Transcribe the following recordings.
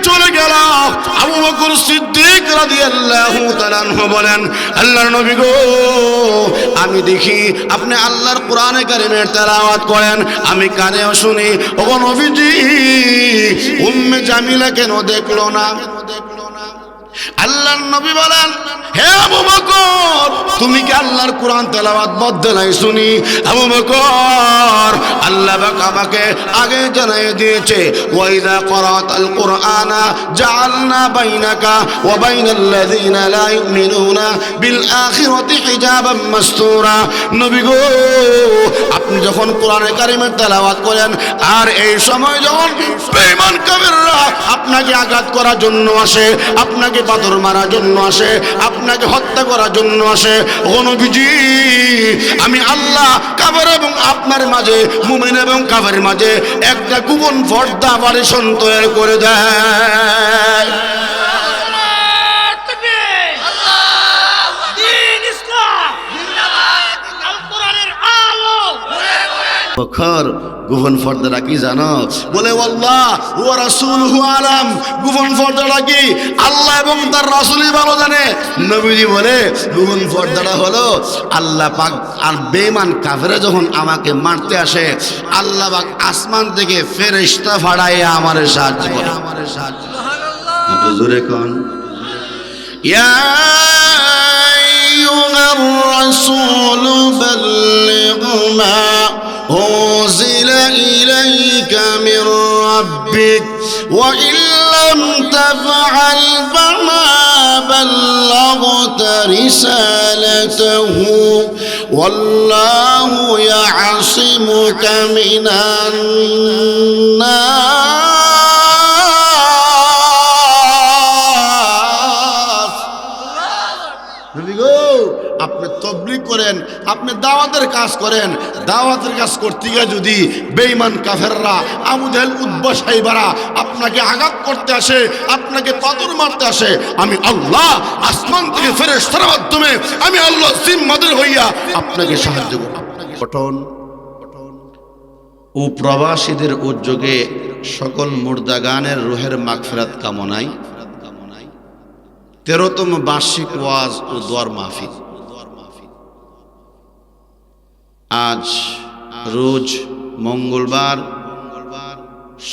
চলে গেল। আবু বকর সিদ্দিক রাদিয়াল্লাহু তাআলা আনহু বলেন, আল্লাহর নবী গো, আমি দেখি আপনি আল্লাহর কোরআনে কারিমের তেলাওয়াত করেন, আমি কানেও শুনি। ওগো নবীজি, উম্মে জামিলা কেন দেখলো না? আল্লাহর নবী বলেন, হে আবু বকর, তুমি কি আল্লাহর কোরআন তেলাওয়াত বদ্ধ নাই শুনি? আবু বকর, আল্লাহ পাক আমাকে আগে জানিয়ে দিয়েছে, ওয়াইদা করাতাল কুরআনা জাআলনা বাইনাকা ওয়া বাইনাল্লাযিনা লা ইউমিনুনা বিল আখিরাতি হিজাবাম মাসতুরা। নবী গো, আপনি যখন কোরআনে কারিমের তেলাওয়াত করেন, আর এই সময় যখন বেঈমান কাফেররা আপনাকে আঘাত করার জন্য আসে, আপনাকে পাথর মারার জন্য আসে, আপনাকে হত্যা করার জন্য আসে, ও নবীজি, আমি আল্লাহ কাফের এবং আপনার মাঝে, মুমিন এবং কাফেরের মাঝে একটা গোপন পর্দা পারিশন তৈরি করে দেয়। বকর, গোপন পর্দাটা কি জানো? বলে আল্লাহ ওয়া রাসূলুহু আলাম। গোপন পর্দাটা কি? আল্লাহ এবং তার রাসূলই ভালো জানে। নবীজি বলে, গোপন পর্দাটা হলো আল্লাহ পাক আর বেঈমান কাফেররা যখন আমাকে মারতে আসে, আল্লাহ পাক আসমান থেকে ফেরেশতা পাঠায় আমারে সাহায্য করে। সুবহানাল্লাহ। একটু জোরে কোন, ইয়া আইয়ুহার রাসূলু বাল্লিগ মা أنزل إليك من ربك وإن لم تفعل فما بلغت رسالته والله يعصمك من الناس. আপনি তাবলীগ করেন, আপনি দাওয়াতের কাজ করেন, দাওয়াতের কাজ করতে গিয়ে যদি বেঈমান কাফেররা, আবু জাহেল, উতবা, সাইবারা আপনাকে আঘাত করতে আসে, আপনাকে পাথর মারতে আসে, আমি আল্লাহ আসমান থেকে ফেরেশতার মাধ্যমে আমি আল্লাহ জিম্মাদার হইয়া আপনাকে সাহায্য করব। পঠন ও প্রবাসীদের উদ্যোগে সকল মুর্দাগানের রুহের মাগফিরাত কামনায় 13তম বার্ষিক ওয়াজ ও দোয়ার মাহফিল আজ রোজ মঙ্গলবার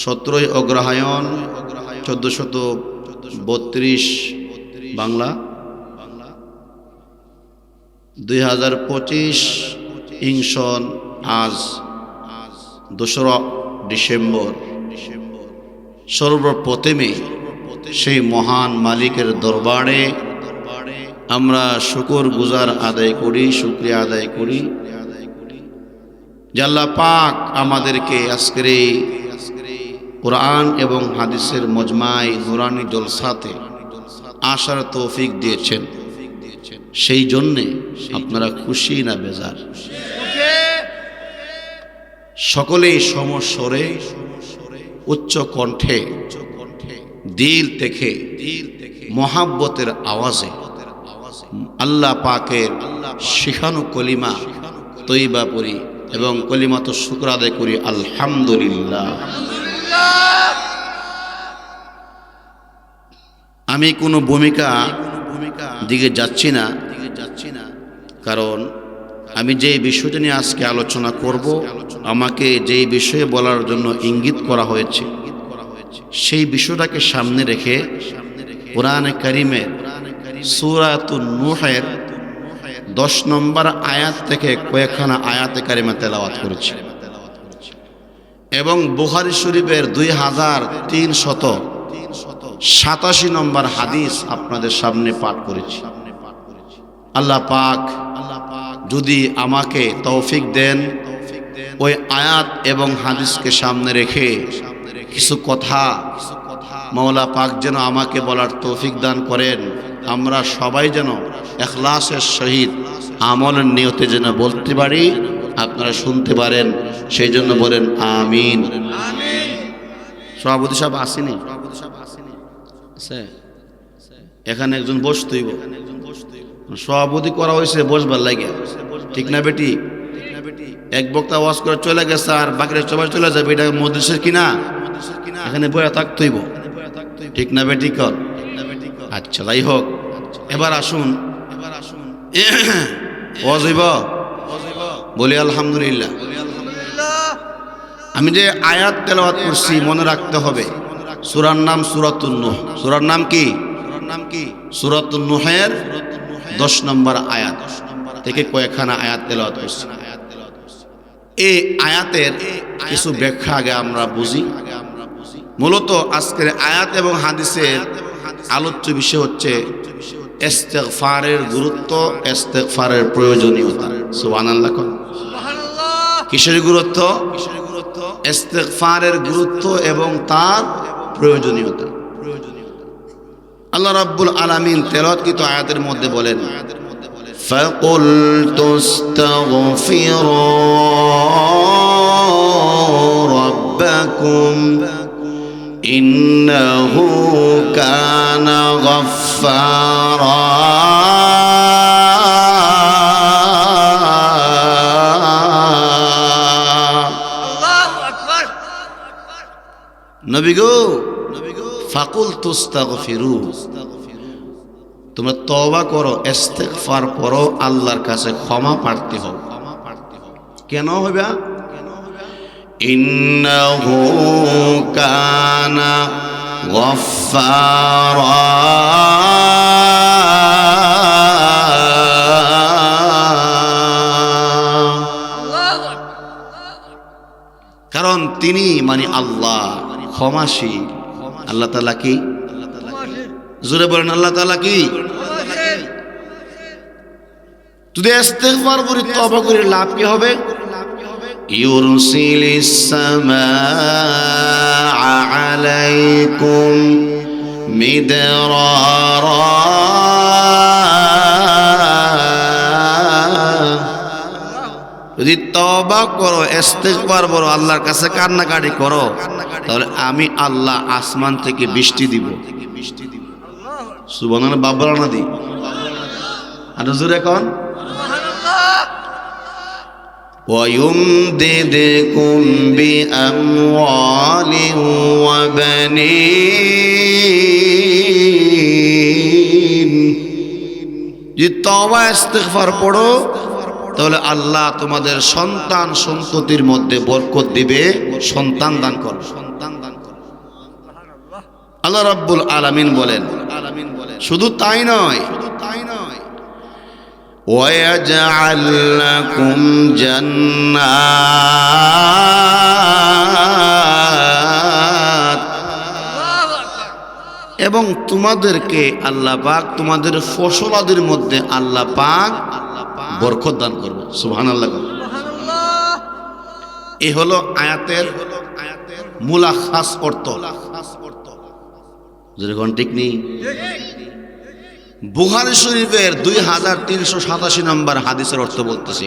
17 অগ্রহায়ণ 1432 বাংলা 2025 ইংসন আজ 2রা ডিসেম্বর। সর্বপ্রথমে সেই মহান মালিকের দরবারে আমরা শুকর গুজার আদায় করি, শুকরিয়া আদায় করি যে আল্লাহ পাক আমাদেরকে আজকের এই কোরআন এবং হাদিসের মজমায় নুরানি জলসাতে আসার তৌফিক দিয়েছেন। সেই জন্যে আপনারা খুশি না বেজার? সকলেই সমস্বরে উচ্চ কণ্ঠে দিল থেকে মহাব্বতের আওয়াজে আল্লাহ পাকের শিখানো কলিমা তৈবা পড়ি এবং কলিমাত শুকর আদায় করি আলহামদুলিল্লাহ। আমি কোনো ভূমিকা দিকে যাচ্ছি না, কারণ আমি যে বিষয়টা নিয়ে আজকে আলোচনা করব, আমাকে যেই বিষয়ে বলার জন্য ইঙ্গিত করা হয়েছে, সেই বিষয়টাকে সামনে রেখে কোরআনে কারিমের সূরাতুন নূহের 10 নম্বর আয়াত থেকে কয়েকখানা আয়াতে কারিমা তেলাওয়াত করেছি এবং বুখারী শরীফের 2387 নম্বর হাদিস আপনাদের সামনে পাঠ করেছি। আল্লাহ পাক যদি আমাকে তৌফিক দেন, ওই আয়াত এবং হাদিসকে সামনে রেখে কিছু কথা মাওলা পাক যেন আমাকে বলার তৌফিক দান করেন। আমরা সবাই যেন ইখলাসের সহিত আমলের নিয়তে যেন বলতে পারি, আপনারা শুনতে পারেন, সেই জন্য বলেন আমিন। সভাপতি সাহেব আসেনি? এখানে একজন বসতেইব, সভাপতি করা হয়েছে বসবার লাগে, ঠিক না বেটি? এক বক্তা ওয়াজ করে চলে গেছে আর বাকিরা সবাই চলে যাবে, এটা মজলিসের কিনা? এখানে বয়া থাকতেইব, ঠিক না বেঠিক? আচ্ছা যাই হোক, এবার আসুন ওয়াজিব বলি আলহামদুলিল্লাহ। আমি যে আয়াত তেলাওয়াত করছি মনে রাখতে হবে, সূরার নাম সূরাতুন নূহ। সূরার নাম কি? সূরাতুন নূহের 10 নম্বর আয়াত থেকে কয়েকখানা আয়াত তেলাওয়াত করছি। এই আয়াতের কিছু ব্যাখ্যা আগে আমরা বুঝি। মূলত আজকের আয়াত এবং হাদিসের আলোচ্য বিষয় হচ্ছে ইস্তিগফারের গুরুত্ব, ইস্তিগফারের প্রয়োজনীয়তা। সুবহানাল্লাহ। কিসের গুরুত্ব? ইস্তিগফারের গুরুত্ব এবং তার প্রয়োজনীয়তা। আল্লাহ রাব্বুল আলামিন তেলাওয়াতকৃত আয়াতের মধ্যে বলেন, فَقُلْتُ اسْتَغْفِرُوا رَبَّكُمْ إِنَّهُ كَانَ غَفَّارًا নবী গো, ফাকুলতু ইস্তাগফিরু, তোমরা তওবা করো, ইস্তিগফার করো, আল্লাহর কাছে ক্ষমা প্রার্থী হও। কেন হইবা? ইন্নাহু কানা গফফারা, কারণ তিনি মানে আল্লাহ ক্ষমাশীল। আল্লাহ তাআলা কি? জোরে বলেন, আল্লাহ তাআলা কি? যদি ইস্তিগফার করি, তওবা করি, লাভ কি হবে? ইউরসিলিস সামাআ আলাইকুম মিদরারা, যদি তওবা করো, ইস্তিগফার করো, আল্লাহর কাছে কান্নাকাটি করো, তাহলে আমি আল্লাহ আসমান থেকে বৃষ্টি দিব। সুবহানাল্লাহ। বাবরা না দি আর জোরে কোন, وَيُمْدِدْكُمْ بِأَمْوَالٍ وَبَنِينَ। যদি তওবা ইস্তিগফার পড়ো, তাহলে আল্লাহ তোমাদের সন্তান সন্ততির মধ্যে বরকত দিবে, সন্তান দান করো। আল্লাহ রাব্বুল আলামিন বলেন, শুধু তাই নয়, وَيَجْعَلْ لَكُمْ جَنَّاتٍ, এবং তোমাদেরকে আল্লাহ পাক তোমাদের ফসলাদির মধ্যে আল্লাহ পাক বরকত দান করবে। সুবহানাল্লাহ। এই হলো আয়াতের মুলাখাস অর্থ। যেরকম ঠিক নেই, বুখারী শরীফের 2387 নম্বর হাদিসের অর্থ বলতেছি।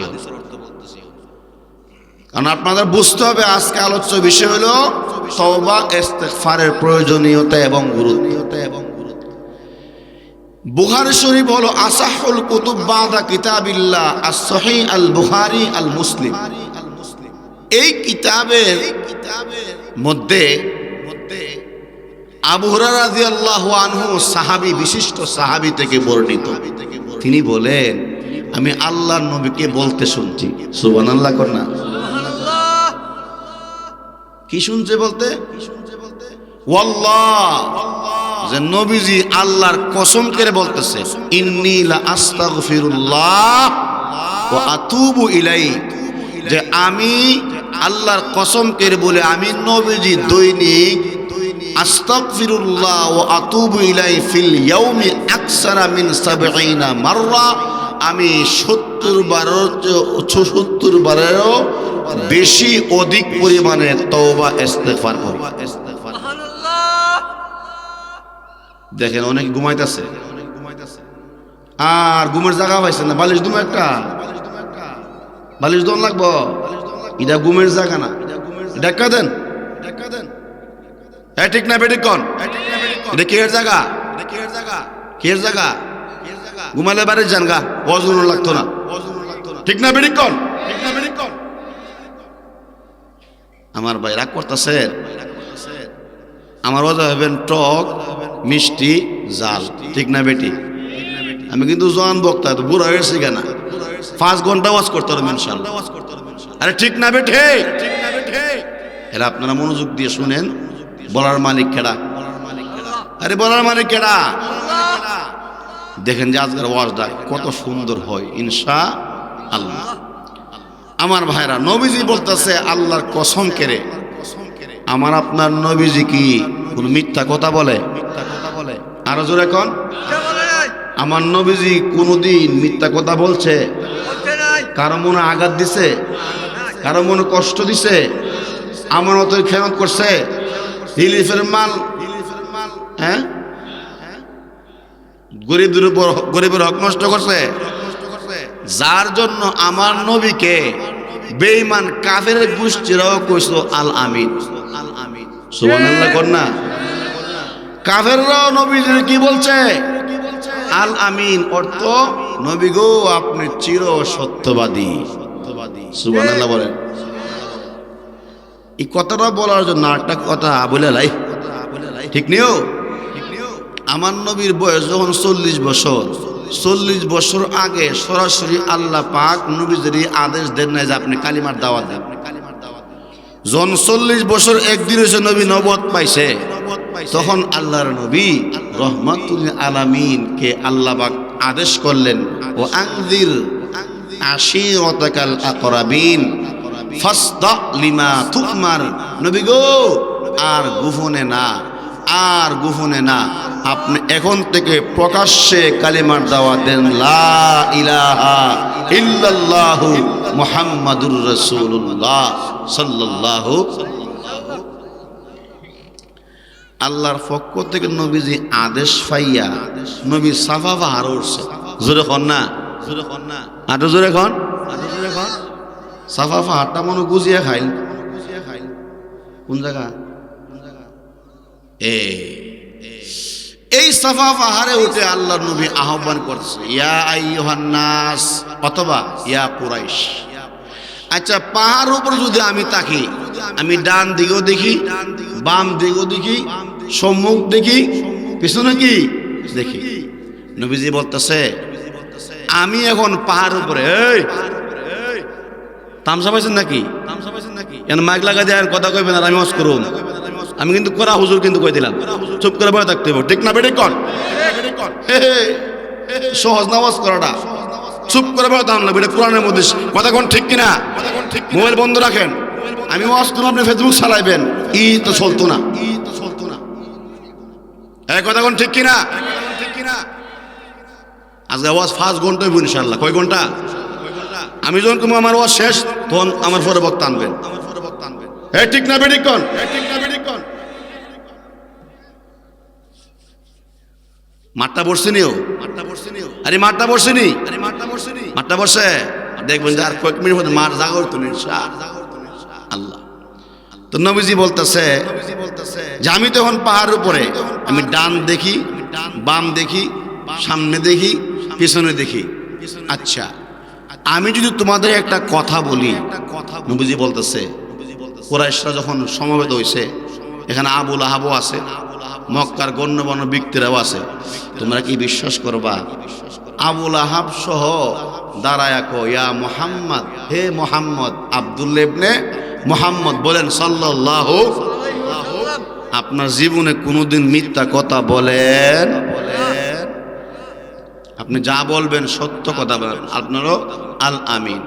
কারণ আপনাদের বুঝতে হবে আজকে আলোচ্য বিষয় হলো তওবা ইস্তিগফারের প্রয়োজনীয়তা এবং গুরুত্ব। বুখারী শরীফ হলো আসাহুল কুতুব বাদা কিতাবিল্লাহ, আস-সহিহ আল বুখারী আল মুসলিম। এই কিতাবের মধ্যে আবু হুরায়রা রাদিয়াল্লাহু আনহু সাহাবী, বিশিষ্ট সাহাবী থেকে বর্ণিত, তিনি বলেন, আমি আল্লাহর নবীকে বলতে শুনছি। সুবহানাল্লাহ করনা। কি শুনছে বলতে? ওয়াল্লাহ, যে নবীজি আল্লাহর কসম করে বলতেছে, ইন্নী লা আস্তাগফিরুল্লাহ ওয়া আতুবু ইলাইহি, যে আমি আল্লাহর কসম করে বলে আমি নবীজি দৈনিক আস্তাগফিরুল্লাহ ওয়া আতুবু ইলাইহি ফিল ইয়াউমি আকসারা মিন 70 মাররা, আমি 70 বারেরও বেশি অধিক পরিমাণে তওবা ইস্তিগফার করি। দেখেন অনেক ঘুমাইতেছে, আর ঘুমের জায়গা পাইছে না, বালিশ দুম একটা, বালিশ দন লাগবো, এটা ঘুমের জায়গা না, দেখা দেন। ঠিক না বেঠিক কোন? এটা কি এর জায়গা? কি এর জায়গা? ঘুমালে বাড়ি যান গা, ওয়াজুর লাগতো না। ঠিক না বেঠিক কোন? আমার ভাই রাগ করতেছে, আমার ওয়াজ হবেন টক মিষ্টি জাল, ঠিক না বেটি? আমি কিন্তু জোয়ান বক্তা, তো বুড়া হয়েছি কেন? 5 ঘন্টা ওয়াজ করতে পারবেন ইনশাআল্লাহ। আরে ঠিক না বেটি? এরা আপনারা মনোযোগ দিয়ে শুনেন। বলার মালিক কেডা? আরে বলার মালিক কেডা? দেখেন যে আজকের ওয়াজটা কত সুন্দর হয় ইনশাআল্লাহ। আমার ভাইরা, নবীজি বলতেছে আল্লাহর কসম করে, আমার আপনার নবীজি কি কোন মিথ্যা কথা বলে? আরো জোরে কোন, আমার নবীজি কোনদিন মিথ্যা কথা বলছে? কারো মনে আঘাত দিছে? কারো মনে কষ্ট দিছে? আমানতের খেয়ানত করছে? রিলিফের মাল, হ্যাঁ, গরিবের হক নষ্ট করছে? যার জন্য আমার নবীকে বেঈমান কাফেরের গোষ্ঠীরাও কইছিল আল আমিন। সুবহানাল্লাহ কোন না? কাফেররাও নবীজির কি বলছে? আল আমিন, অর্থ নবী গো আপনি চির সত্যবাদী। সুবহানাল্লাহ বলেন। এই কথাটা বলার জন্য একটা কথা বলে লাই, ঠিক নিও। আমার নবীর বয়স যখন 40 বছর, 40 বছর আগে সরাসরি আল্লাহ পাক নবীজির আদেশ দেন না যে আপনি কালিমার দাওয়াত দেন। যখন 40 বছর একদিন হয়েছে নবী নবুয়ত পাইছে, তখন আল্লাহর নবী রহমাতুল আলামিন কে আল্লাহ পাক আদেশ করলেন, ও আনজির আশিরাতাকাল আকরাবিন ফাসদা লিমা তুমার। নবী গো আর গোপনে না, আর গোপনে না, আপনি এখন থেকে প্রকাশ্যে কালিমার দাওয়াত দেন, লা ইলাহা ইল্লাল্লাহু মুহাম্মাদুর রাসূলুল্লাহ সাল্লাল্লাহু। আল্লাহর পক্ষ থেকে নবীজি আদেশ পাইয়া নবী সাফা পাহাড় উঠছে। জোরে খন না, জোরে খন না, আরো জোরে খন, আরো জোরে খন। সাফা পাহাড়টা মনে গুজিয়ে খাইল। কোন জায়গা? এই সাফা পাহাড়ে উঠে আল্লাহর নবী আহ্বান করছে, ইয়া আইয়ুহান নাস, অথবা ইয়া কুরাইশ। আচ্ছা, পাহাড়ের উপর যদি আমি তাকি, আমি ডান দিকেও দেখি, বাম দিকেও দেখি, সম্মুখ দেখি, পিছনে কি দেখি। নবীজি বলতেছে আমি এখন পাহাড়ের উপরে। এই তামসা পাইছেন নাকি? কেন মাইক লাগা দেন, কথা কইবেন আর আমি ওয়াজ করুন। আমি কিন্তু করা হুজুর কিন্তু কই দিলাম, চুপ করে বসে থাকতে হবে, ঠিক না বেঠিক কোন? সহজ না ওয়াজ করাটা, চুপ করে বসে থাকুন না, এটা কোরআনের মধ্যে কথা কোন, ঠিক কিনা? মোবাইল বন্ধ রাখেন, আমি ওয়াজ করুন, আপনি ফেসবুক চালাইবেন, ই তো চলতো না। এই কথা কোন, ঠিক কিনা? আজকে ওয়াজ 5 ঘন্টা হইব ইনশাআল্লাহ। কয় ঘন্টা? আমি যখন তুমি আমার ওয়াজ শেষ, তখন আমার পরে বক্তা আনবেন। এই ঠিক না বেঠিক কোন? মাঠটা বসছে নিও, আরে মাঠটা বসছে নি, মাঠটা বসে দেখবেন যে আর কয়েক মিনিট মধ্যে মাঠ জাগা হইতো না ইনশাআল্লাহ। তো নবীজি বলতেছে যে আমি তখন পাহাড়ের উপরে, আমি ডান দেখি, বাম দেখি, সামনে দেখি, পিছনে দেখি। আচ্ছা, আমি যদি তোমাদের একটা কথা বলি, নবীজি বলতেছে কুরাইশরা যখন সমবেত হইছে, এখানে আবু লাহাবও আছে, মক্কার গণ্যমান্য ব্যক্তিরাও আছে, তোমরা কি বিশ্বাস করবা? আবু লাহাব সহ দাঁড়ায়া কো, ইয়া মুহাম্মদ, হে মুহাম্মদ, আব্দুল্লাহ ইবনে মুহাম্মদ বলেন সাল্লাল্লাহু, আপনার জীবনে কোনোদিন মিথ্যা কথা বলেন? আপনি যা বলবেন সত্য কথা বলেন, আপনারও আল আমিন।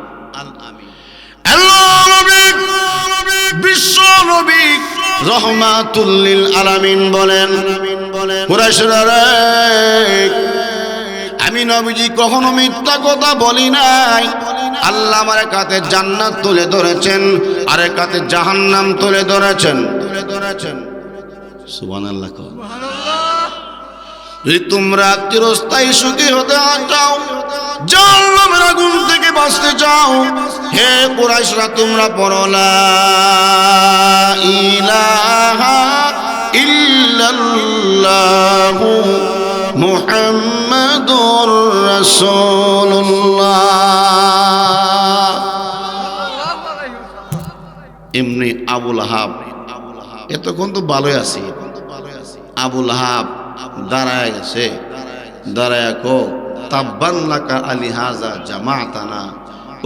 বিশ্ব নবী রহমাতুল লিল আলামিন বলেন, কুরাইশরা রে, আমি নবীজি কখনো মিথ্যা কথা বলি নাই। আল্লাহ আমার কাতে জান্নাত তুলে ধরেছেন, আর কাতে জাহান্নাম তুলে ধরেছেন। সুবহানাল্লাহ। যদি তোমরা চিরস্থায়ী সুখী হতে চাও, জাহান্নামের আগুন থেকে বাঁচতে চাও, হে কুরাইশরা তোমরা পড়ো লা ইলাহা ইল্লাল্লাহু মুহাম্মাদুর রাসূলুল্লাহ। এমনি আবু লাহাব, এতক্ষণ তো ভালোই আছি, আবু লাহাব দাঁড়ায় গেছে, দাঁড়ায় কো তাব্বান লাকা আলি হাযা জামাতানা,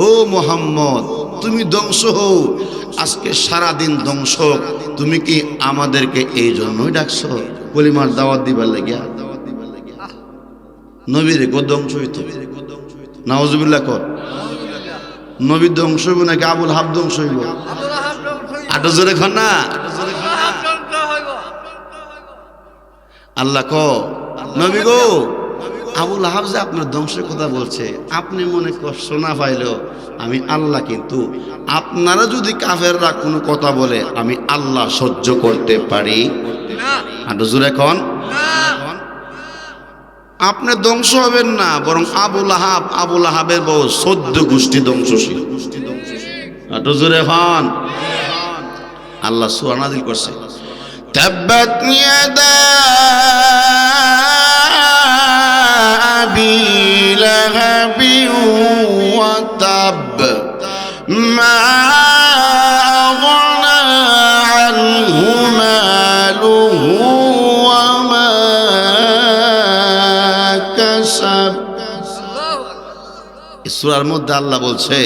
ও মুহাম্মদ তুমি ধ্বংস হও, আজকে সারা দিন ধ্বংস, তুমি কি আমাদেরকে এই জন্যই ডাকছো কলিমার দাওয়াত দিবার লাগিয়া? নবীর কো ধ্বংস হইতো, নাউজুবিল্লাহ কর। নবীর ধ্বংস হইব নাকি আবুল হাব ধ্বংস হইব? আটো জোরে খন না। আল্লাহ কো নবী গো, আবুল আহাব যে আপনার ধ্বংসের কথা বলছে, আপনি মনে কষ্ট না পাইলেও আমি আল্লাহ কিন্তু আপনারা যদি কাফেররা কোনো কথা বলে আমি আল্লাহ সহ্য করতে পারি আটো জোরে খন। আপনি ধ্বংস হবেন না, বরং আবুল আহাবের বউ 14 গোষ্ঠী ধ্বংসশীল। আটো জোরে খন। আল্লাহ সূরা নাযিল করছে, তাব্বাত ইয়াদা আবি লাহাবি ওয়া তাব মা আগনা আনহু মালুহু ওয়া মা কাসাব। এই সূরার মধ্যে আল্লাহ বলছে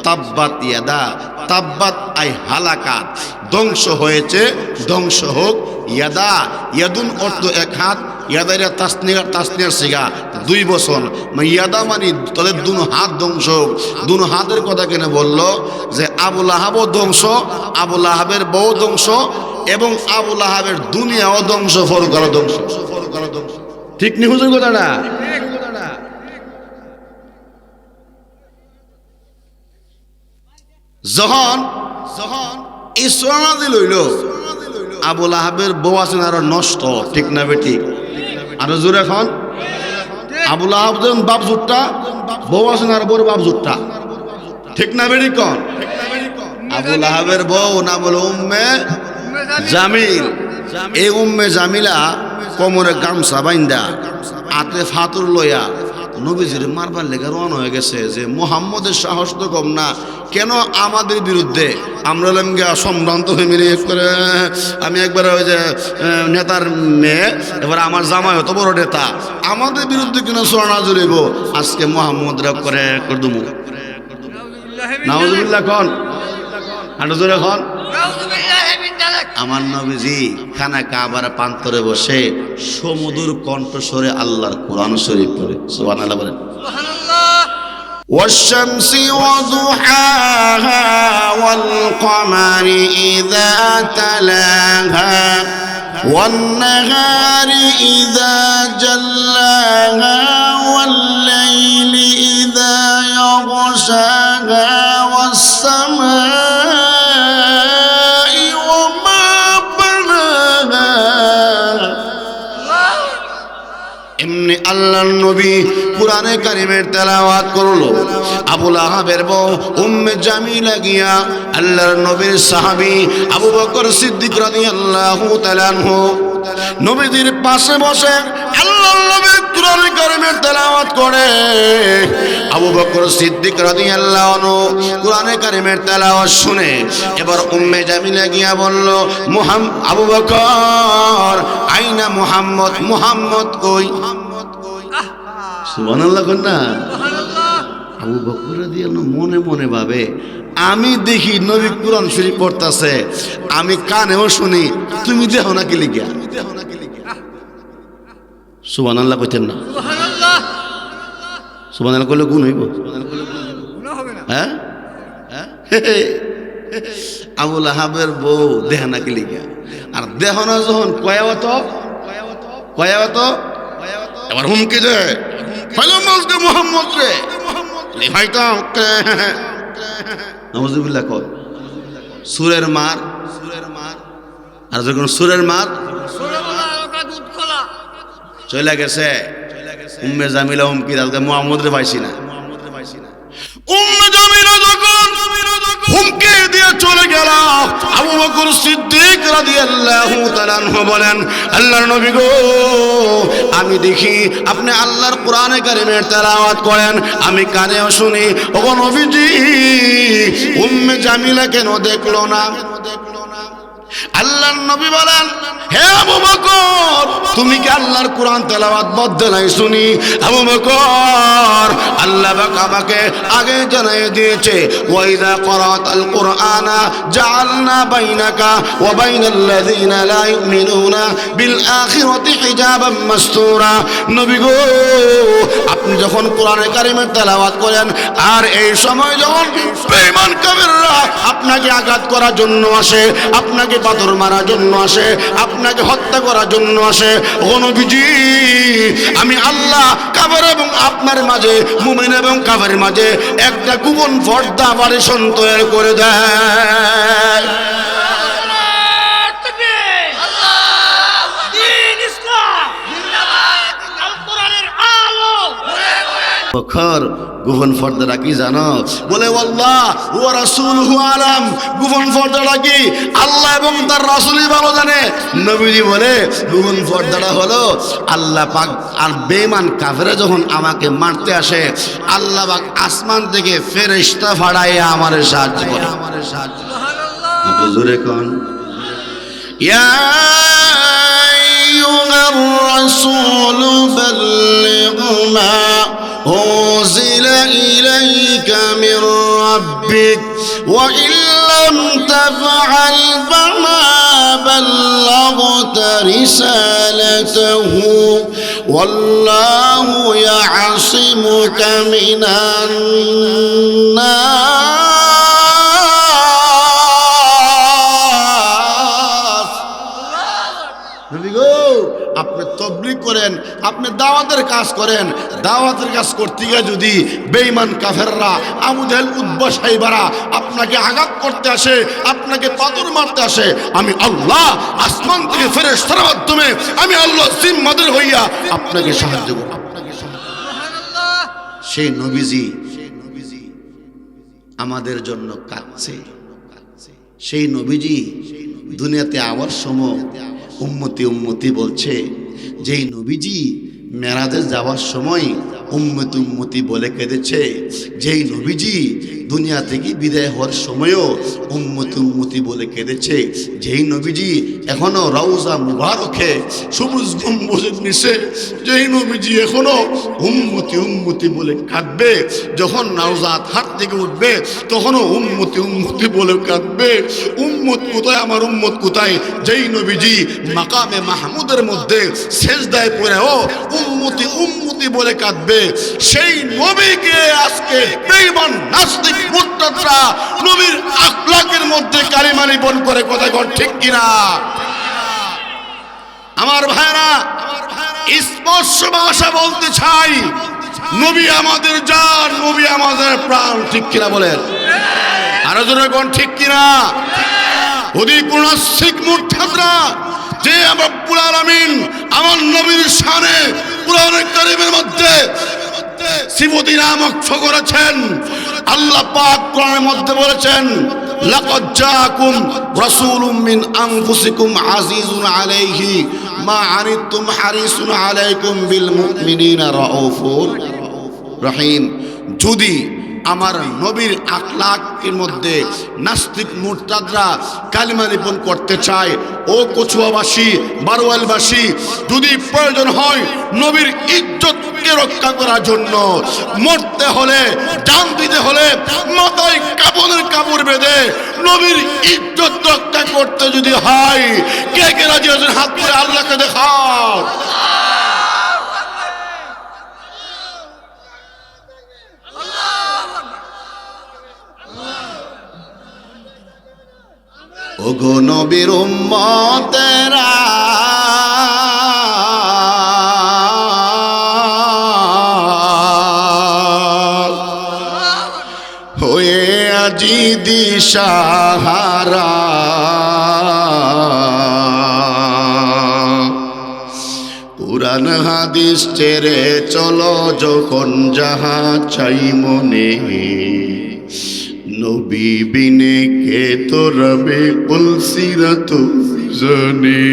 তাব্বাত ইয়াদা, তাব্বাত আই হালাকাত, ধ্বংস হয়েছে, ধ্বংস হোক। ইয়াদা, ইয়াদুন অর্থ এক হাত, ইয়াদাইরা তাসনিয়ার সিগা 2 বছর, ইয়াদা মানে তাদের দুনো হাত ধ্বংস হোক। দুনো হাতের কথা কেন বললো? যে আবুল আহাবও ধ্বংস, আবুল আহাবের বউ ধ্বংস, এবং আবুল আহাবের দুনিয়াও ধ্বংস, ফরকারও ধ্বংস। ঠিক নি হুজুর কথাটা? যখন এই সূরা নাযিল হইল, আবুল আহাবের বউ আছেন আরো নষ্ট, ঠিক না বেটি? আরো জোরে এখন। আবুল আহাব যখন বাপ জুটটা, বউ আছেন আর বউর বাপ জুটটা, ঠিক না বেটি? কন আবুল আহাবের বউ নাম হলো উম্মে জামিল। এই উম্মে জামিলা কোমরে গামছা বাইন্দা, হাতে ফাতুর লইয়া নবীজির মারবার লেগে রওনা হয়ে গেছে যে মুহাম্মদের সাহস তো কম না, কেন আমাদের বিরুদ্ধে? আমরা লেমগা সম্ভ্রান্ত হয়ে মিলে করে, আমি একবার ওই যে নেতার মেয়ে, এবার আমার জামাই হতো বড় নেতা, আমাদের বিরুদ্ধে কেন সূরা নাযিল হইব? আজকে মুহাম্মদ রা করে করদমু। নাউজুবিল্লাহ কোন আটো জোরে কোন। আমার নবীজি খানা কাবার প্রান্তরে বসে সমুদুর কণ্ঠস্বরে আল্লাহর কোরআন শরীফ পড়ে। সুবহানাল্লাহ বলেন। والشمس وضحاها والقمر إذا تلاها والنهار إذا جلاها والليل إذا يغشاها والسماء وما بناها। এমনি আল্লাহর নবী কুরআনে কারীমের তেলাওয়াত করলো। আবুল আহাবের বউ উম্মে জামিলা গিয়া আল্লাহর নবীর সাহাবী আবু বকর সিদ্দিক রাদিয়াল্লাহু তাআলা আনহু নবীজির পাশে বসে আল্লাহর নবী কুরআনে কারীমের তেলাওয়াত করে। আবু বকর সিদ্দিক রাদিয়াল্লাহু আনহু কুরআনে কারীমের তেলাওয়াত শুনে এবার উম্মে জামিলা গিয়া বলল, আবু বকর আইনা মুহাম্মদ, মুহাম্মদ কই? সুবহানাল্লাহ কোন না। আবু বকর রাদিয়াল্লাহু মনে মনে ভাবে, আমি দেখি নবী কুরআন শরীফ পড়তাছে, আমি কানেও শুনি, তুমি দেখো না কি লিগা? সুবহানাল্লাহ কইতেন না? সুবহানাল্লাহ। সুবহানাল্লাহ কইলে গুণ হইব? গুনাহ হবে না। হ্যাঁ, আবুল আহাবের বউ দেহ না কি লিগা? আর দেহ না যখন কয়াওয়াত এবার হুমকি দেয়, হ্যালো মজদে মুহাম্মদ রে লিভাইতাম কে। নাউজুবিল্লাহ কর। সুরের মার, আর যখন সুরের মার চলে গেছে, উম্মে জামিলা হুমকি দালকে মুহাম্মদ রে পাইছি না। উম্মে জামিলা যখন হুমকি দিয়ে চলে গেল, আবু বকর সিদ্দিক রাদিয়াল্লাহু তাআলা আনহু বলেন, আল্লাহর নবী গো, আমি দেখি আপনি আল্লাহর কোরআনে কারীমের তেলাওয়াত করেন, আমি কানেও শুনি। ওগো নবীজি, উম্মে জামিলা কেন দেখলো না? আল্লাহর নবী বলেন, হে আবু বকর, তুমি কি আল্লাহর কোরআন তেলাওয়াত বদ্ধ নাই শুনি? আবু বকর, আল্লাহ পাক আমাকে আগে জানিয়ে দিয়েছে, ওয়াইদা করাতাল কুরআনা জাআলনা বাইনাকা ওয়া বাইনাল্লাযিনা লা ইউমিনুনা বিল আখিরাতি হিজাবাম মাসতুরা। নবী গো, আপনি যখন কোরআনে কারিমের তেলাওয়াত করেন আর এই সময় যখন বেঈমান কাফেররা আপনাকে আঘাত করার জন্য আসে, আপনাকে পাথর মারার জন্য আসে, আপনাকে হত্যা করার জন্য আসে, ও নবীজি, আমি আল্লাহ কাফের এবং আপনার মাঝে, মুমিন এবং কাফের মাঝে একটা গোপন পর্দা পারেশন তৈরি করে দেয়। বকর, গোপন পর্দাটা কি জানো? বলে আল্লাহ ওয়া রাসূলুহু আলাম। গোপন পর্দাটা কি? আল্লাহ এবং তার রাসূলই ভালো জানে। নবীজি বলে গোপন পর্দাটা হলো আল্লাহ পাক আর বেঈমান কাফেররা যখন আমাকে মারতে আসে, আল্লাহ পাক আসমান থেকে ফেরেশতা পাঠাইয়া আমারে সাহায্য করে। সুবহানাল্লাহ, একটু জোরে কোন। ইয়া আইয়ুহার রাসূলু বাল্লিগ মা أنزل إليك من ربك وإن لم تفعل فما بلغت رسالته والله يعصمك من الناس. আপনি তবলিগ করেন, আপনি দাওয়াতের কাজ করেন, দাওয়াতের কাজ করতে গিয়ে যদি বেঈমান কাফেররা, আবু জাহেল, উতবা, সাইবারা আপনাকে আঘাত করতে আসে, আপনাকে পাথর মারতে আসে, আমি আল্লাহ আসমান থেকে ফেরেশতার মাধ্যমে আমি আল্লাহ জিম্মাদার হইয়া আপনাকে সাহায্য করব। সেই নবীজি আমাদের জন্য কাঁদছে। সেই নবীজি দুনিয়াতে আওয়ার সময় উম্মতি উম্মতি বলছে, যেই নবীজি মেরাজে যাওয়ার সময় উম্মতি উম্মতি বলে কেঁদেছে, যেই নবীজি দুনিয়া থেকে বিদায় হওয়ার সময়ও উম্মতি উম্মতি বলে কেঁদেছে, যেই নবীজি এখনো রওজা মুবারকে সবুজ গম্বুজের নিচে, যেই নবীজি এখনো উম্মতি উম্মতি বলে কাঁদবে, যখন নওজাত হাট থেকে উঠবে তখনও উম্মতি উম্মতি বলে কাঁদবে। উম্মত কোথায়, আমার উম্মত কোথায়? যেই নবীজি মাকামে মাহমুদের মধ্যে সেজদায় পড়েও উম্মতি উম্মতি বলে কাঁদবে, সেই নবীকে আজকে বেঈমান নাস্তিক মুরতাদরা নবীর আখলাকের মধ্যে কালিমা নিবন করে, কথা কর ঠিক কিনা? আমার ভাইরা, স্পষ্ট ভাষা বলতে চাই, নবী আমাদের জান, নবী আমাদের প্রাণ, ঠিক কিনা বলেন? আরো জোরে কোন ঠিক কিনা? ওদি কোন নাস্তিক মুরতাদরা যে রব্বুল আলামিন আমার নবীর শানে কুরআনুল কারীমের মধ্যে সিফতি নামক করেছেন, আল্লাহ পাক কোরআনের মধ্যে বলেছেন, লাকাদ জাআকুম রাসূলুম মিন আনফুসিকুম আজিজুন আলাইহি মা আনিতুম হারিসুন আলাইকুম বিল মুমিনিনা রাউফুর রহিম। যদি আমার নবীর আখলাকের মধ্যে নাস্তিক মুরতাদরা কালিমা নিপন করতে চায়, ও কচুয়াবাসী, বারোয়ালবাসী, যদি প্রয়োজন হয় নবীর ইজ্জতকে রক্ষা করার জন্য মরতে হলে, জান দিতে হলে মাথায় কাপড়ের কাপড় বেঁধে নবীর ইজ্জত রক্ষা করতে যদি হয়, কে কে রাজি আছেন? হাত করে আল্লাহকে দেখাও। ওগো নবীর উম্মতেরা, হয়ে আজি দিশাহারা, কুরআন হাদিস ছেড়ে চলো যখন যাহা চাই মনে, নবী বিনে কে তোরাবে পুলসিরাত জানে,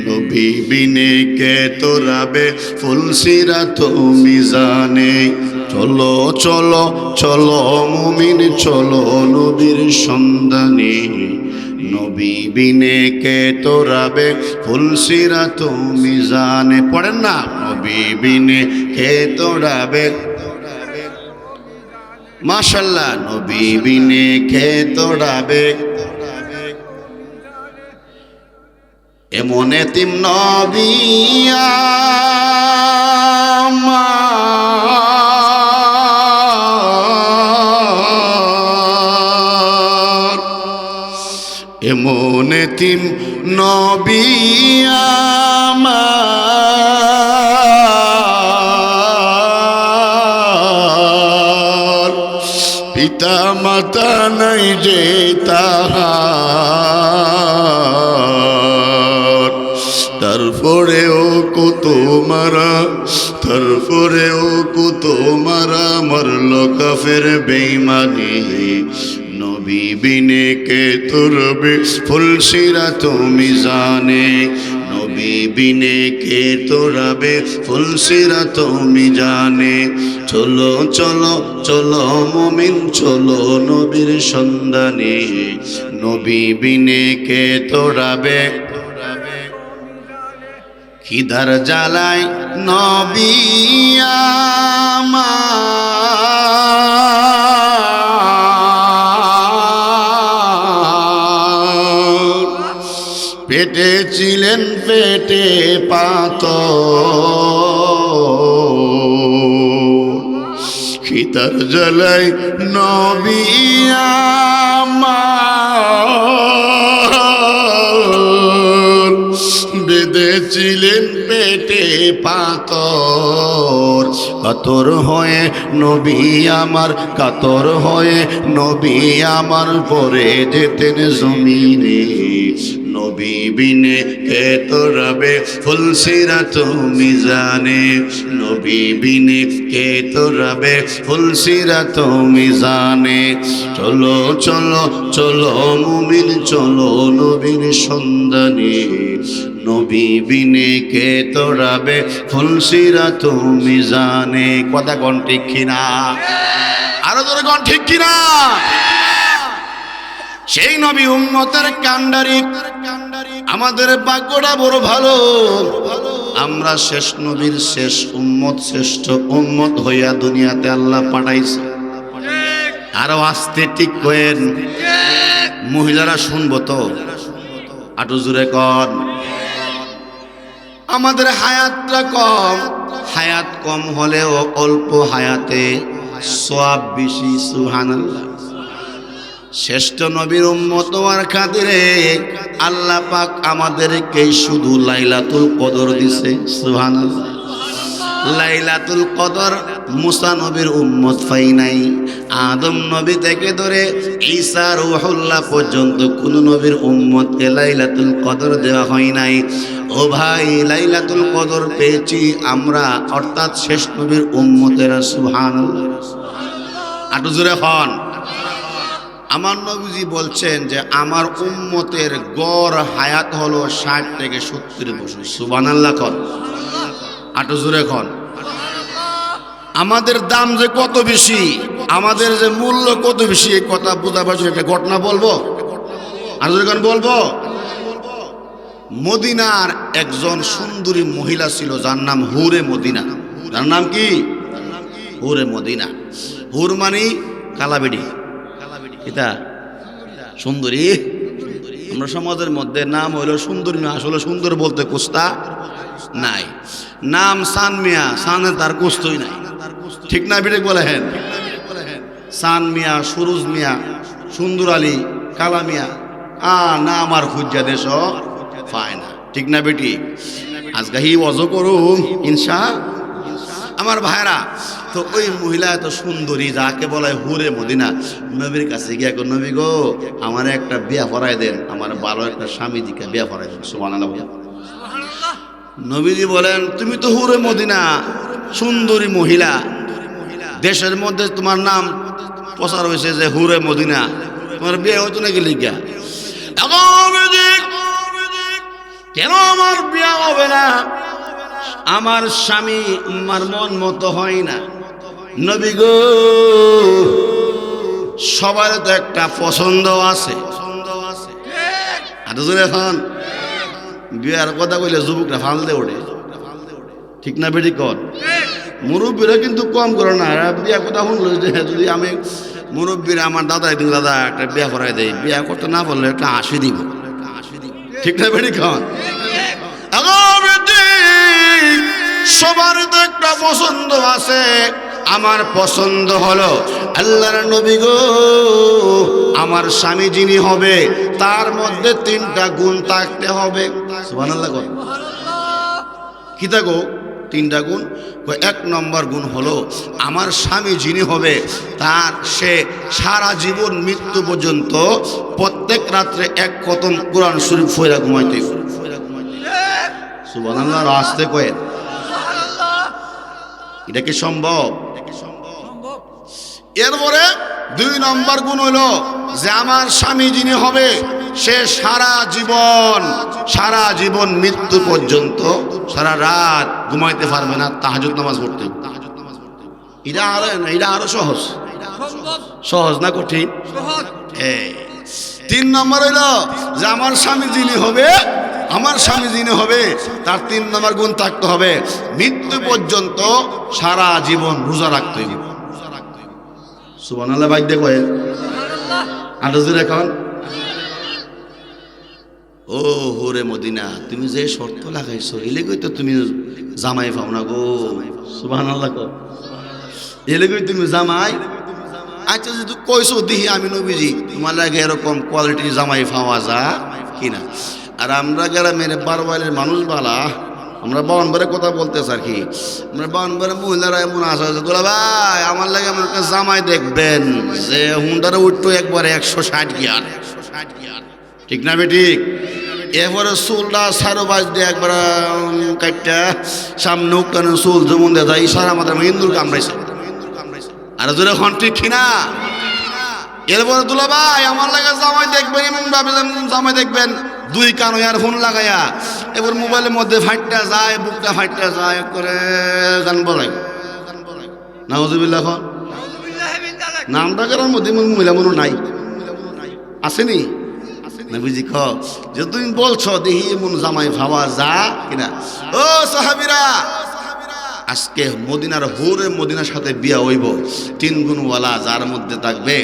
নবী বিনে কে তোরাবে ফুলসিরাত মিজানে। চলো চলো চলো মুমিন চলো নবীর সন্ধানে, নবী বিনে কে তোরাবে ফুলসিরাত মিজানে পড়েন না নবী বিনে কে তোরাবে মাশাআল্লাহ নবী বিনে কে তোরাবে এমন এতিম নবী আমার এমন এতিম নবী আমার পিতা মাতা নাই যে তাহার তারপরেও কত মারা তারপরেও কত মারা মরল কাফের বেঈমানি নবী বিনে কে তোরবে ফুলসিরাত মিজানে নবী বিনে কে তোরাবে ফুলসিরাত মিজানে চলো চলো চলো মুমিন চলো নবীর সন্ধানে নবী বিনে কে তোরাবে খিদার জ্বালায় নবী আমার পেটে ছিলেন পেটে পাথর খিদার জ্বালায় নবী আমার বেঁধেছিলেন পেটে পাথর কাতর হয়ে নবী আমার কাতর হয়ে নবী আমার পরে যেতেন জমিনে নবী বিনে কে তোরাবে ফুলসিরাত মিজানে নবী বিনে কে তোরাবে ফুলসিরাত মিজানে চলো চলো চলো মুমিন চলো নবীর সন্ধানে নবী বিনে কে তোরাবে ফুলসিরাত মিজানে কথা কোন ঠিক কিনা আরো জোরে কোন ঠিক কিনা সেই নবী উম্মতের কান্ডারি আমাদের ভাগ্যটা বড় ভালো আমরা শেষ নবীর শেষ উম্মত শ্রেষ্ঠ উম্মত হইয়া দুনিয়াতে আল্লাহ পাঠাইছে আরো আস্তে ঠিক করেন মহিলারা শুনবো তো আটু জুড়ে কন আমাদের হায়াতটা কম হায়াত কম হলেও অল্প হায়াতে সওয়াব বেশি সুবহানাল্লাহ শ্রেষ্ঠ নবীর উম্মত হওয়ার খাতিরে আল্লাহ পাক আমাদেরকে শুধু লাইলাতুল কদর দিছে সুবহানাল্লাহ লাইলাতুল কদর মুসা নবীর উম্মত পাই নাই আদম নবী থেকে ধরে ঈসা রূহুল্লাহ পর্যন্ত কোন নবীর উম্মতকে লাইলাতুল কদর দেওয়া হয় নাই ও ভাই লাইলাতুল কদর পেয়েছি আমরা অর্থাৎ শেষ নবীর উম্মতেরা সুবহানাল্লাহ আটু জোরে হন আমার নবীজি বলছেন যে আমার উম্মতের গড় হায়াত হলো 60 থেকে 70 বছর সুবহানাল্লাহ কন আটু জোরে কন আমাদের দাম যে কত বেশি আমাদের যে মূল্য কত বেশি এই কথা বোঝাবার জন্য একটা ঘটনা বলবো আর জোরে কন বলবো মদিনার একজন সুন্দরী মহিলা ছিল যার নাম হুরে মদিনা তার নাম কি হুরে মদিনা হুর মানে কালাবেড়ি এটা সুন্দরী আমরা সমাজের মধ্যে নাম হইলো সুন্দরী না আসলে সুন্দর বলতে কুস্তা নাই নাম সান মিয়া সানে তার কুস্তই নাই ঠিক না বিবেক বলেন সান মিয়া সুরুজ মিয়া সুন্দর আলী কালা মিয়া না আমার খুঁজা দেশ পায় না ঠিক না বেটি আজকে হি অজো করুম ইনশা আমার ভাইরা তো ওই মহিলা এত সুন্দরী যাকে বলা হয় হুরে মদিনা নবীর কাছে গিয়ে নবী গো আমার একটা বিয়া পড়াই দেন আমার ভালো একটা স্বামী দিকে বিয়া পড়াই দেন সুবহানাল্লাহ নবীজি বলেন তুমি তো হুরে মদিনা সুন্দরী মহিলা দেশের মধ্যে তোমার নাম প্রচার হয়েছে যে হুরে মদিনা তোমার বিয়ে হয়তো নাকি লিখা কেন আমার বিয়া হবে না আমার স্বামী আমার মন মতো হয় না নবী গো সবার তো একটা পছন্দ আছে আর দুজন এখন বিয়ার কথা কইলে যুবকরা ফাল দিয়ে ওঠে, ঠিক না বেটি কর? মুরব্বীরা কিন্তু কম করে না, বিয়া কথা শুনলো যে যদি আমি মুরব্বীরা আমার দাদা একদিন দাদা একটা বিয়া করাই দেয়, বিয়া করতে না বললে একটা হাসি দিব, ঠিক না বেটি কর? সবার তো একটা পছন্দ আছে, আমার পছন্দ হলো আল্লাহর নবী গো, আমার স্বামী যিনি হবে তার মধ্যে 3টা গুণ থাকতে হবে। সুবহানাল্লাহ। কি থাকো? 3টা গুণ। 1 নম্বর গুণ হলো আমার স্বামী যিনি হবে তার সে সারা জীবন মৃত্যু পর্যন্ত প্রত্যেক রাত্রে 1 খতম কোরআন শরীফ পড়ে ঘুমাইতে। সুবহানাল্লাহ। আসতে কয়ে এটা কি সম্ভব? এরপরে 2 নম্বর গুণ হলো যে আমার স্বামী যিনি হবে সে সারা জীবন মৃত্যু পর্যন্ত সারা রাত ঘুমাইতে পারবে না, তাহাজ্জুদ নামাজ পড়তে। এটা আরো সহজ না কঠিন? 3 নম্বর হইলো যে আমার স্বামী যিনি হবে তার 3 নম্বর গুণ থাকতে হবে মৃত্যু পর্যন্ত সারা জীবন রোজা রাখতে হবে। সুবহানাল্লাহ। বাইক দেখো আরজুর এখন ও হোরে মদিনা, তুমি যে শর্ত লাগাইছো এলেগই তো তুমি জামাই পাও না গো। সুবহানাল্লাহ। এলেগই তুমি জামাই। আচ্ছা যদি কইছো দিহি আমি নবীজি তোমার লাগে এরকম কোয়ালিটির জামাই পাওয়া যা কিনা। আর আমরা গ্রামের বারবাইলের মানুষ বালা, আমরা বাউনবারে কথা বলতেছি আর কি, আমরা বাউনবারে মহিলারা এমন আসা তোলা ভাই আমার লাগে আমার জামাই দেখবেন যে হুন্ডারে উঠতো একবারে 160 গিয়ার, ঠিক না বেঠিক? এরপরে চুলটা সারো বাজ দিয়ে একবার কাটটা সামনে উকানো চুল যেমন দেখা যায় ইশারা মাত্র ইন্দুর কামড়াইছে। আর যদি এখন ঠিক কিনা? এরপরে দুলা ভাই আমার লাগে জামাই দেখবেন এমন ভাবে জামাই দেখবেন 2 কান ইয়ারফোন লাগাইয়া এবার মোবাইলের মধ্যে ফাইটটা যায়, বুকটা ফাইটটা যায় করে গান বলাই। নাউজুবিল্লাহ। নামটা করার মধ্যে মহিলা মনে নাই আসেনি না বুঝি খ যে তুমি বলছো দেখি এমন জামাই ভাবা যা কিনা। ও সাহাবীরা, আজকে মদিনার হুরে মদিনার সাথে বিয়া হইব 3 গুণওয়ালা যার মধ্যে থাকবে।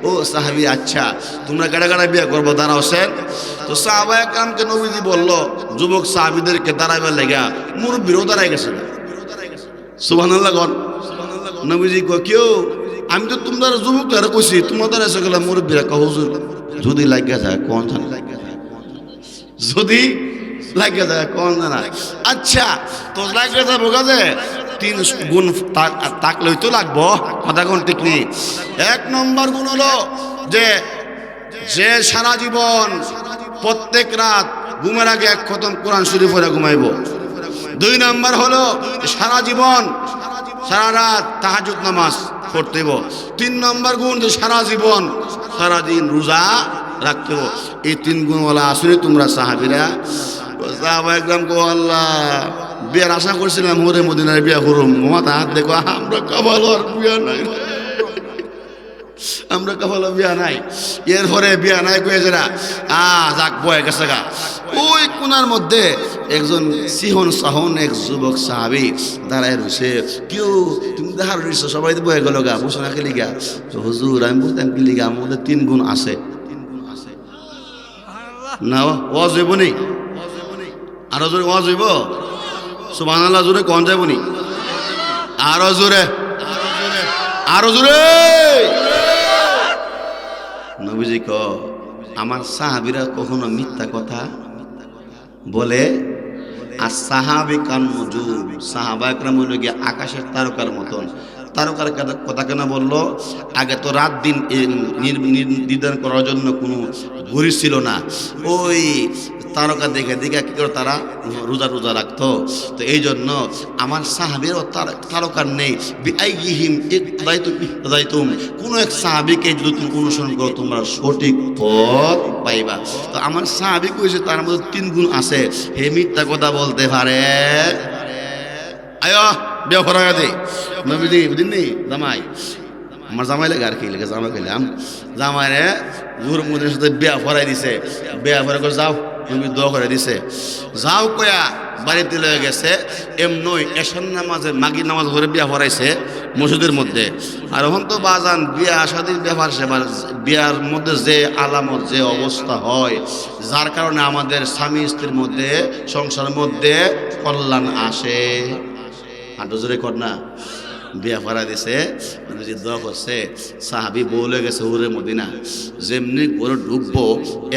ও সাহাবী আচ্ছা তোমরা কারা কারা বিয়া করবো দাঁড়াও সেন। তো সাহাবায়ে কেরামকে নবীজি বলল যুবক সাহাবীদেরকে দাঁড়াইবার লাগা, মুরব্বিরও দাঁড়াই গেছে। সুবহানাল্লাহ। নবীজি কয় কেউ আমি তো তোমরা যুবকরা কইছি তোমরা দাঁড়াইছো গেলা, মুরব্বিরা কয় হুজুর যদি লাগিয়া যায় কোন জানা, যদি লাগিয়া যায় কোন জানা। আচ্ছা তো লাগিয়া যাবো কাজে 3 গুণ থাকলেই তো লাগবো, কথা কোন ঠিক নেই। 1 নম্বর গুণ হলো যে সারা জীবন প্রত্যেক রাত ঘুমের আগে 1 খতম কোরআন শরীফ পড়ে ঘুমাইব। 2 নম্বর হলো সারা জীবন সারা রাত তাহাজ্জুদ নামাজ পড়তে হবে। 3 নম্বর গুণ যে সারা জীবন সারাদিন রোজা রাখতে হবে। এই 3 গুণওয়ালা আসলে তোমরা সাহাবীরা। সাহাবা একদম কো আল্লাহ বিয়ার আশা করছিলাম হুরে মদিনার বিয়া করুম, মাথা হাত দেখো আমরা কপালর বিয়া নাই, আমরা কপালর বিয়া নাই। এরপরে বিয়া নাই কয়েছে না যাক বয়ে গেছে গা। ওই কোনার মধ্যে একজন সিহন সাহন এক যুবক সাহাবী দাঁড়ায় রয়েছে। কেউ তুমি দেখার রয়েছো সবাই তো বয়ে গেল গা, বসে না খেলি গা। হুজুর আমি বলতাম খেলি গা আমাদের 3 গুণ আছে না, ওয়াজ হইব নি? আরো জোরে ওয়াজ হইব? সুবহানাল্লাহ জোরে কোন যাইব নি? আরো জোরে, আরো জোরে। নবীজি ক আমার সাহাবীরা কখনো মিথ্যা কথা বলে। আর সাহাবী কান নজুম, সাহাবা একরাম হইল গিয়ে আকাশের তারকার মতন। তারকার কথা কেন বললো? আগে তো রাত দিন নির্ধারণ করার জন্য কোনো ঘড়ি ছিল না। ওই তারকা দেখে দেখে কি করে তারা রোজা রাখতো। তো এই জন্য আমার সাহাবীরও তারকার নেই। বিআইহিম ইকতাদাইতুম, কোন এক সাহাবীকে যদি তুমি অনুসরণ করো তোমরা সঠিক পথ পাইবা। তো আমার সাহাবী কইছে তার মধ্যে 3 গুণ আছে, হে মিথ্যা কথা বলতে পারে। আয় বিয়া করা দে নবীজি বুঝিনি জামাই আমার জামাই লাগে আর কি লেগে জামাই গেলাম জামাইরে জোর মধ্যে সাথে বিয়া ফরাই দিছে বিয়া ফরাই করে যাও তুমি দোয়া করে দিছে যাও কয়া বাড়িতে লয়ে গেছে এমনই এশার নামাজে মাগির নামাজ ধরে বিয়া ফরাইছে মসজিদের মধ্যে আর এখন তো বাজান বিয়া শাদীর ব্যাপার সেবার বিয়ার মধ্যে যে আলামত যে অবস্থা হয় যার কারণে আমাদের স্বামী স্ত্রীর মধ্যে সংসারের মধ্যে কল্যাণ আসে হাঁটু জোরে কর না বিয়া ফরা দিছে যে দোয়া করছে সাহাবি বলে গেছে হুরে মদিনা যেমনি ঘরে ঢুকবো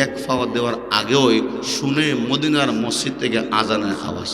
এক পাওয়া দেওয়ার আগেই শুনে মদিনার মসজিদ থেকে আজানের আওয়াজ